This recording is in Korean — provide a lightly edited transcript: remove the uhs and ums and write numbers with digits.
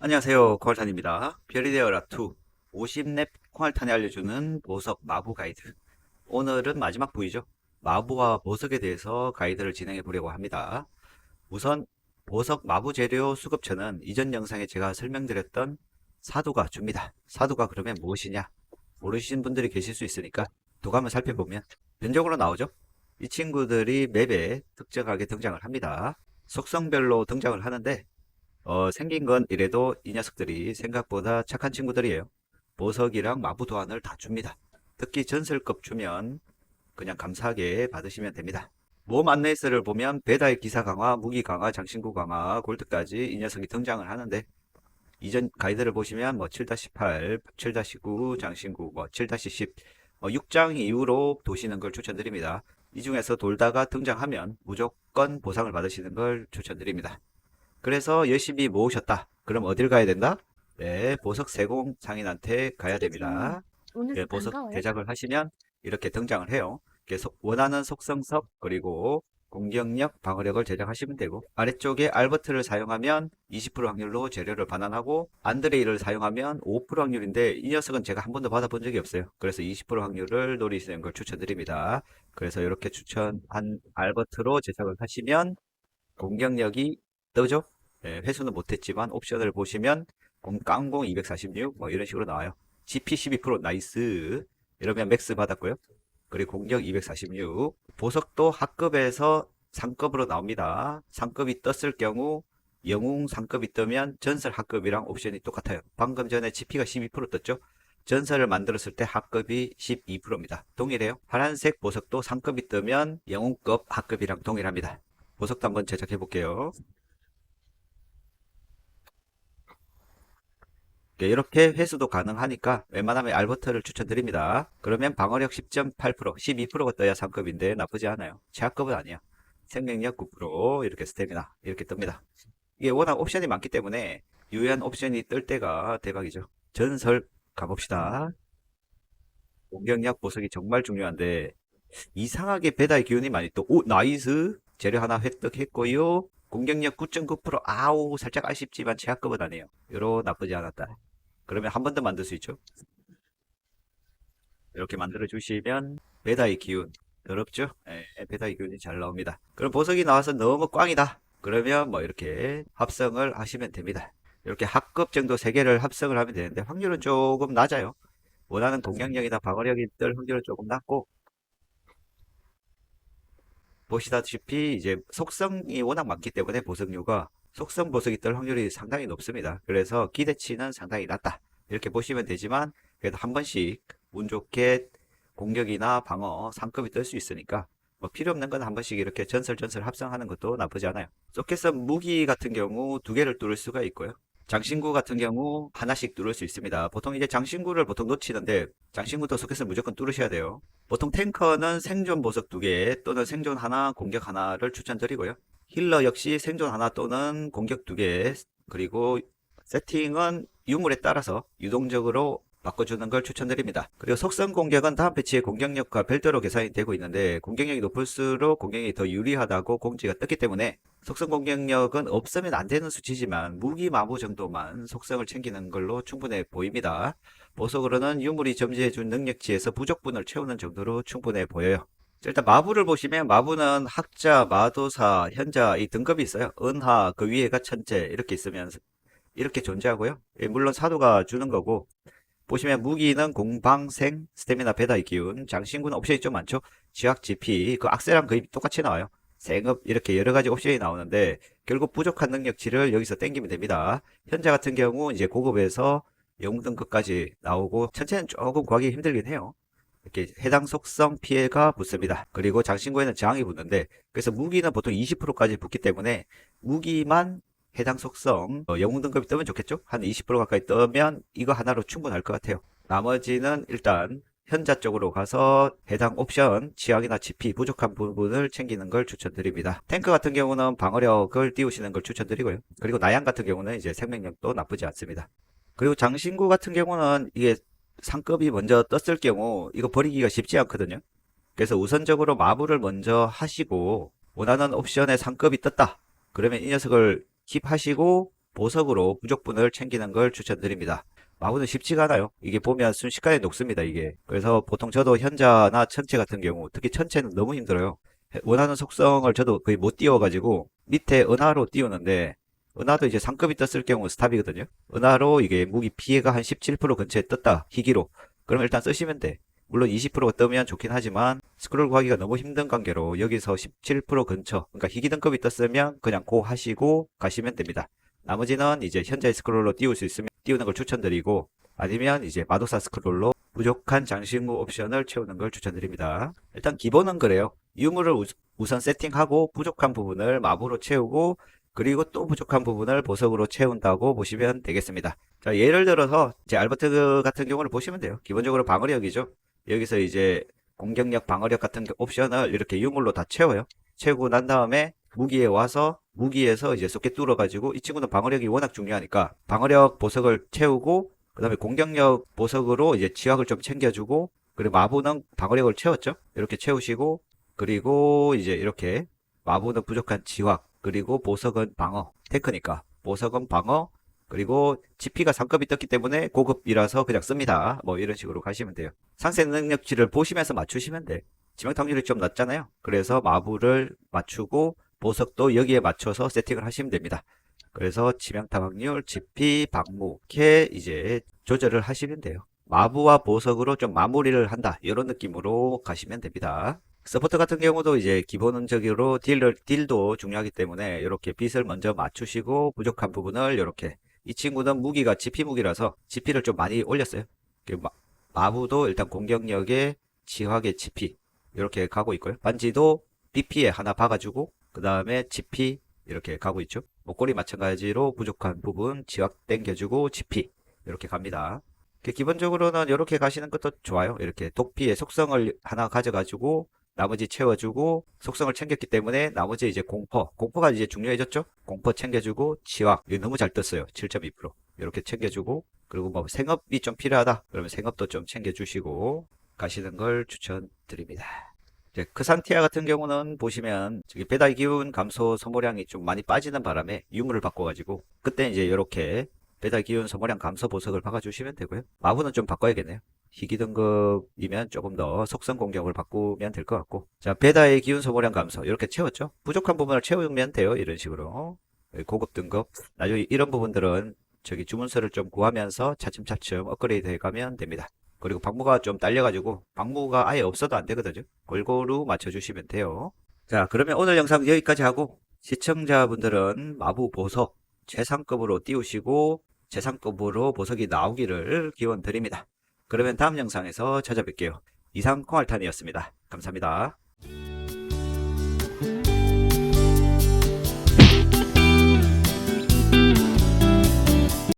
안녕하세요. 콩알탄입니다. 별이 되어라 2 50렙 콩알탄이 알려주는 보석 마부 가이드. 오늘은 마지막 부위죠. 마부와 보석에 대해서 가이드를 진행해 보려고 합니다. 우선 보석 마부 재료 수급처는 이전 영상에 제가 설명드렸던 사두가 줍니다. 사두가 그러면 무엇이냐? 모르시는 분들이 계실 수 있으니까 도감을 살펴보면 변적으로 나오죠. 이 친구들이 맵에 특정하게 등장을 합니다. 속성별로 등장을 하는데 생긴 건 이래도 이 녀석들이 생각보다 착한 친구들이에요. 보석이랑 마부 도안을 다 줍니다. 특히 전설급 주면 그냥 감사하게 받으시면 됩니다. 몸 안내서를 보면 배달 기사 강화, 무기 강화, 장신구 강화, 골드까지 이 녀석이 등장을 하는데 이전 가이드를 보시면 뭐 7-8, 7-9, 장신구, 뭐 7-10, 6장 이후로 도시는 걸 추천드립니다. 이 중에서 돌다가 등장하면 무조건 보상을 받으시는 걸 추천드립니다. 그래서 열심히 모으셨다. 그럼 어딜 가야 된다? 네, 보석 세공 상인한테 가야 선생님, 됩니다. 오늘 네, 보석 반가워요. 대작을 하시면 이렇게 등장을 해요. 계속 원하는 속성석 그리고 공격력, 방어력을 제작하시면 되고 아래쪽에 알버트를 사용하면 20% 확률로 재료를 반환하고 안드레이를 사용하면 5% 확률인데 이 녀석은 제가 한 번도 받아본 적이 없어요. 그래서 20% 확률을 노리시는 걸 추천드립니다. 그래서 이렇게 추천한 알버트로 제작을 하시면 공격력이 뜨죠? 네, 회수는 못했지만 옵션을 보시면 깡공 246 뭐 이런 식으로 나와요. GP 12% 나이스. 이러면 맥스 받았고요. 그리고 공격 246. 보석도 하급에서 상급으로 나옵니다. 상급이 떴을 경우 영웅 상급이 뜨면 전설 하급이랑 옵션이 똑같아요. 방금 전에 GP가 12% 떴죠? 전설을 만들었을 때 하급이 12%입니다. 동일해요. 파란색 보석도 상급이 뜨면 영웅급 하급이랑 동일합니다. 보석도 한번 제작해 볼게요. 이렇게 회수도 가능하니까 웬만하면 알버트를 추천드립니다. 그러면 방어력 10.8%, 12%가 떠야 상급인데 나쁘지 않아요. 최하급은 아니야. 생명력 9%, 이렇게 스태미나 이렇게 뜹니다. 이게 워낙 옵션이 많기 때문에 유효한 옵션이 뜰 때가 대박이죠. 전설 가봅시다. 공격력 보석이 정말 중요한데 이상하게 배달 기운이 많이 또, 오, 나이스. 재료 하나 획득했고요. 공격력 9.9%, 아우, 살짝 아쉽지만 제약급은 아니에요. 요로 나쁘지 않았다. 그러면 한 번 더 만들 수 있죠. 이렇게 만들어 주시면 배달의 기운, 더럽죠? 예, 배달의 기운이 잘 나옵니다. 그럼 보석이 나와서 너무 꽝이다. 그러면 뭐 이렇게 합성을 하시면 됩니다. 이렇게 합급 정도 3개를 합성을 하면 되는데 확률은 조금 낮아요. 원하는 공격력이나 방어력이 뜰 확률은 조금 낮고 보시다시피 이제 속성이 워낙 많기 때문에 보석류가 속성 보석이 뜰 확률이 상당히 높습니다. 그래서 기대치는 상당히 낮다. 이렇게 보시면 되지만 그래도 한 번씩 운 좋게 공격이나 방어 상급이 뜰 수 있으니까 뭐 필요 없는 건 한 번씩 이렇게 전설 합성하는 것도 나쁘지 않아요. 소켓은 무기 같은 경우 2개를 뚫을 수가 있고요. 장신구 같은 경우 하나씩 뚫을 수 있습니다. 보통 이제 장신구를 보통 놓치는데 장신구도 소켓을 무조건 뚫으셔야 돼요. 보통 탱커는 생존 보석 2개 또는 생존 하나, 공격 하나를 추천드리고요. 힐러 역시 생존 하나 또는 공격 2개, 그리고 세팅은 유물에 따라서 유동적으로 바꿔주는 걸 추천드립니다. 그리고 속성 공격은 다음 패치의 공격력과 별도로 계산이 되고 있는데 공격력이 높을수록 공격력이 더 유리하다고 공지가 떴기 때문에 속성 공격력은 없으면 안 되는 수치지만 무기 마부 정도만 속성을 챙기는 걸로 충분해 보입니다. 보석으로는 유물이 점지해준 능력치에서 부족분을 채우는 정도로 충분해 보여요. 일단 마부를 보시면 마부는 학자, 마도사, 현자 이 등급이 있어요. 은하, 그 위에가 천재 이렇게 있으면 이렇게 존재하고요. 예, 물론 사도가 주는 거고 보시면 무기는 공방생, 스태미나 배달 기운, 장신구는 옵션이 좀 많죠. 지학 GP, 그 악세랑 거의 똑같이 나와요. 생업 이렇게 여러 가지 옵션이 나오는데 결국 부족한 능력치를 여기서 땡기면 됩니다. 현재 같은 경우 이제 고급에서 영웅 등급까지 나오고 천체는 조금 구하기 힘들긴 해요. 이렇게 해당 속성 피해가 붙습니다. 그리고 장신구에는 저항이 붙는데 그래서 무기는 보통 20%까지 붙기 때문에 무기만 해당 속성 영웅 등급이 뜨면 좋겠죠? 한 20% 가까이 뜨면 이거 하나로 충분할 것 같아요. 나머지는 일단 현자 쪽으로 가서 해당 옵션 지학이나 GP 부족한 부분을 챙기는 걸 추천드립니다. 탱크 같은 경우는 방어력을 띄우시는 걸 추천드리고요. 그리고 나양 같은 경우는 이제 생명력도 나쁘지 않습니다. 그리고 장신구 같은 경우는 이게 상급이 먼저 떴을 경우 이거 버리기가 쉽지 않거든요. 그래서 우선적으로 마블을 먼저 하시고 원하는 옵션에 상급이 떴다. 그러면 이 녀석을 킵하시고 보석으로 부족분을 챙기는 걸 추천드립니다. 마구는 쉽지가 않아요. 이게 보면 순식간에 녹습니다, 이게. 그래서 보통 저도 현자나 천체 같은 경우, 특히 천체는 너무 힘들어요. 원하는 속성을 저도 거의 못 띄워가지고 밑에 은하로 띄우는데, 은하도 이제 상급이 떴을 경우 스탑이거든요. 은하로 이게 무기 피해가 한 17% 근처에 떴다, 희귀로. 그럼 일단 쓰시면 돼. 물론 20%가 뜨면 좋긴 하지만 스크롤 구하기가 너무 힘든 관계로 여기서 17% 근처, 그러니까 희귀 등급이 떴으면 그냥 고 하시고 가시면 됩니다. 나머지는 이제 현재 스크롤로 띄울 수 있으면 띄우는 걸 추천드리고, 아니면 이제 마도사 스크롤로 부족한 장신구 옵션을 채우는 걸 추천드립니다. 일단 기본은 그래요. 유물을 우선 세팅하고 부족한 부분을 마부로 채우고, 그리고 또 부족한 부분을 보석으로 채운다고 보시면 되겠습니다. 자, 예를 들어서 제 알버트 같은 경우를 보시면 돼요. 기본적으로 방어력이죠. 여기서 이제 공격력, 방어력 같은 옵션을 이렇게 유물로 다 채워요. 채우고 난 다음에 무기에 와서 무기에서 이제 쏙게 뚫어가지고, 이 친구는 방어력이 워낙 중요하니까 방어력 보석을 채우고, 그 다음에 공격력 보석으로 이제 지각을 좀 챙겨주고, 그리고 마부는 방어력을 채웠죠. 이렇게 채우시고, 그리고 이제 이렇게 마부는 부족한 지각, 그리고 보석은 방어, 테크니까 보석은 방어, 그리고 GP가 상급이 떴기 때문에 고급이라서 그냥 씁니다. 뭐 이런 식으로 가시면 돼요. 상세 능력치를 보시면서 맞추시면 돼. 지명 확률이 좀 낮잖아요. 그래서 마부를 맞추고 보석도 여기에 맞춰서 세팅을 하시면 됩니다. 그래서 치명타 확률, GP, 방무 이렇게 이제 조절을 하시면 돼요. 마부와 보석으로 좀 마무리를 한다, 이런 느낌으로 가시면 됩니다. 서포터 같은 경우도 이제 기본적으로 딜도 중요하기 때문에 이렇게 빛을 먼저 맞추시고 부족한 부분을 이렇게, 이 친구는 무기가 GP 무기라서 GP를 좀 많이 올렸어요. 마부도 일단 공격력에 지화계 GP 이렇게 가고 있고요. 반지도 BP에 하나 박아주고 그 다음에 GP 이렇게 가고 있죠. 목걸이 마찬가지로 부족한 부분 지각 당겨주고 GP 이렇게 갑니다. 기본적으로는 이렇게 가시는 것도 좋아요. 이렇게 독피의 속성을 하나 가져가지고 나머지 채워주고, 속성을 챙겼기 때문에 나머지 이제 공포가 이제 중요해졌죠. 공포 챙겨주고, 지각 이거 너무 잘 떴어요. 7.2% 이렇게 챙겨주고, 그리고 뭐 생업이 좀 필요하다 그러면 생업도 좀 챙겨주시고 가시는 걸 추천드립니다. 이제 크산티아 같은 경우는 보시면 저기 배달 기운 감소 소모량이 좀 많이 빠지는 바람에 유물을 바꿔가지고, 그때 이제 이렇게 배달 기운 소모량 감소 보석을 박아주시면 되고요. 마부는 좀 바꿔야겠네요. 희귀 등급이면 조금 더 속성 공격을 바꾸면 될 것 같고, 자, 배달의 기운 소모량 감소 이렇게 채웠죠. 부족한 부분을 채우면 돼요. 이런 식으로 고급 등급, 나중에 이런 부분들은 저기 주문서를 좀 구하면서 차츰차츰 업그레이드 해가면 됩니다. 그리고 방무가 좀 딸려가지고 방무가 아예 없어도 안 되거든요. 골고루 맞춰주시면 돼요. 자, 그러면 오늘 영상 여기까지 하고, 시청자분들은 마부 보석 최상급으로 띄우시고 최상급으로 보석이 나오기를 기원 드립니다. 그러면 다음 영상에서 찾아뵐게요. 이상 콩알탄이었습니다. 감사합니다.